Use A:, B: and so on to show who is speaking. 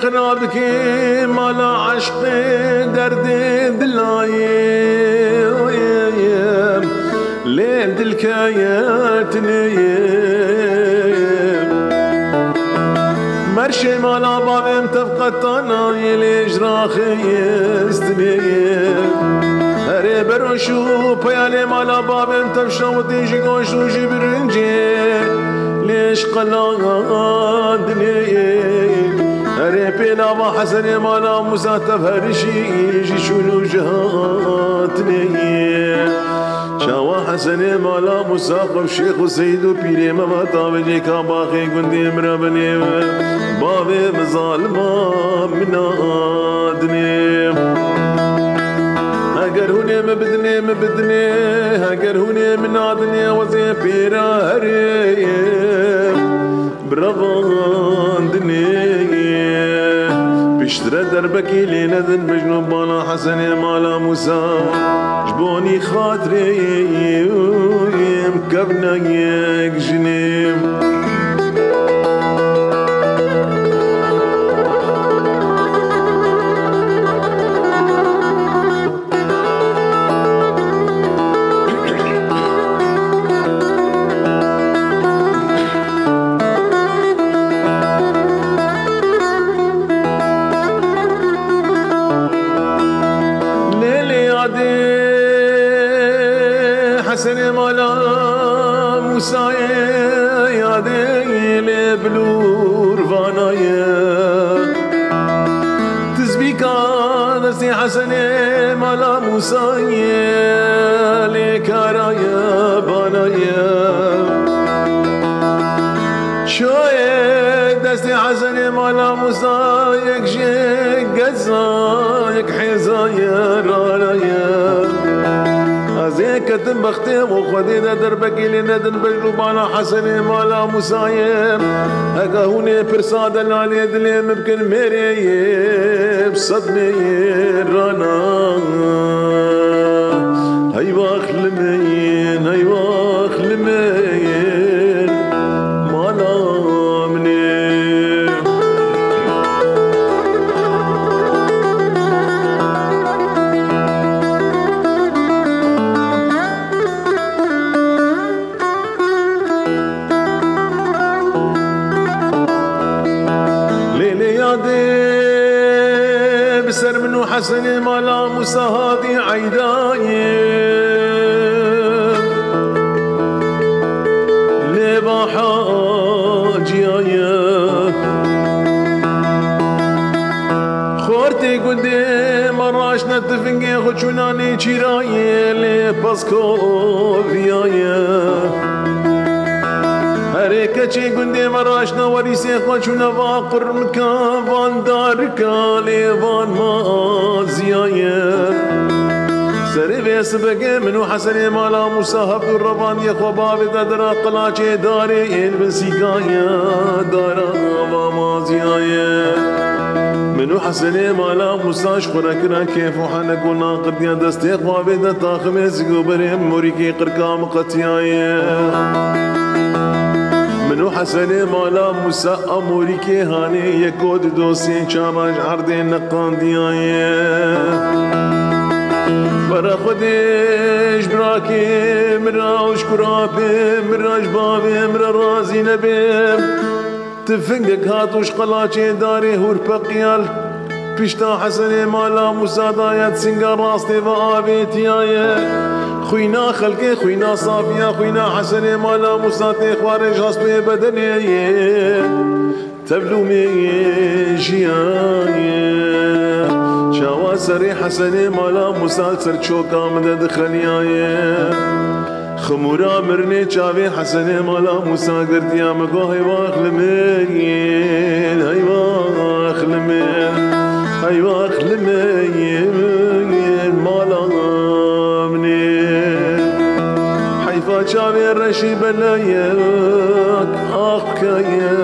A: خرابك مالا عشق درد دلايم لين دلكايتني مرشي مالا بابم تفقدتنا يليش راخي يستنيم هري بروشو بيالي مالا بابم تفشو تيجي قوشو جبرنجي ليش قلادني هري بينا ما حسني مالا مساتف هرشي يجي شنو جهاتني شاوا حسني مالا مساقف شيخ وسيد وبيري ما تابجي كاباخي قندي مرابني بابي مظالمة منادني هاگر هوني مبدني هاگر هوني منادني وزي بيرا هري برغاندني بشترى دربكي لندن مجنون بالا حسني مالا موسى جبوني خاطري مكبنا يك جنيم حسني مالا موسى يا ديل بلور فانايا تزبيكا نسي حسني مالا موسى لكارايا بانايا شوية دستي حسني مالا موسى يكشي قزا يكحيزايا رارايا زين كتم بختي وخدي دربكي لندن بجلوبانا حسني مالا مسايم هكا هوني برساد الالي دلي ممكن ميري بصدمي رانا هاي واخلمين هاي واخلمين مالا مني بسر منو حسني مالا موسى هادي عيدايم ليبا حاجيايا خورتي قدي مراش نتفنجي خشوناني چيراي لباسكوفيايا هريكا چي قندي مراشنا وريسي خوشونا واقر مكان وان داركا ليوان ما زيايا سري بيس بقي منو حسني مالا موسى هبد الربان يخوى بابي ددرا قلاچي داري البنسيقايا دارا وما زيايا منو حسني مالا موسى شخورا كيف وحنا قلنا قديا دستي خوابي دا تاخمي زيقو بريم موريكي قرقا مقتيايا منو حسني مالا موسى أموريكي هاني يكود دوسين شاماج عردين نقان ديايا برا خديش براكي مرا وشكرابي مرا جبابي مرا رازي نبيم تفنقك هاتوش قلاچي داري هور بقيال بيشتا حسني مالا موسى دايت سنقا راستي وآبي تيايا خوينا خلقي خوينا صافيا خوينا حسني مالا موسى خوارج هستوي بدني تبلومي جياي شاوا سري حسني مالا موسى سرچوكا مدد خلياي خمورا مرني چاوي حسني مالا موسى قرديا مقو هاي واخلمين هاي واخلمين هاي واخلمين مالا شاوي الرشي بلايك أخك يا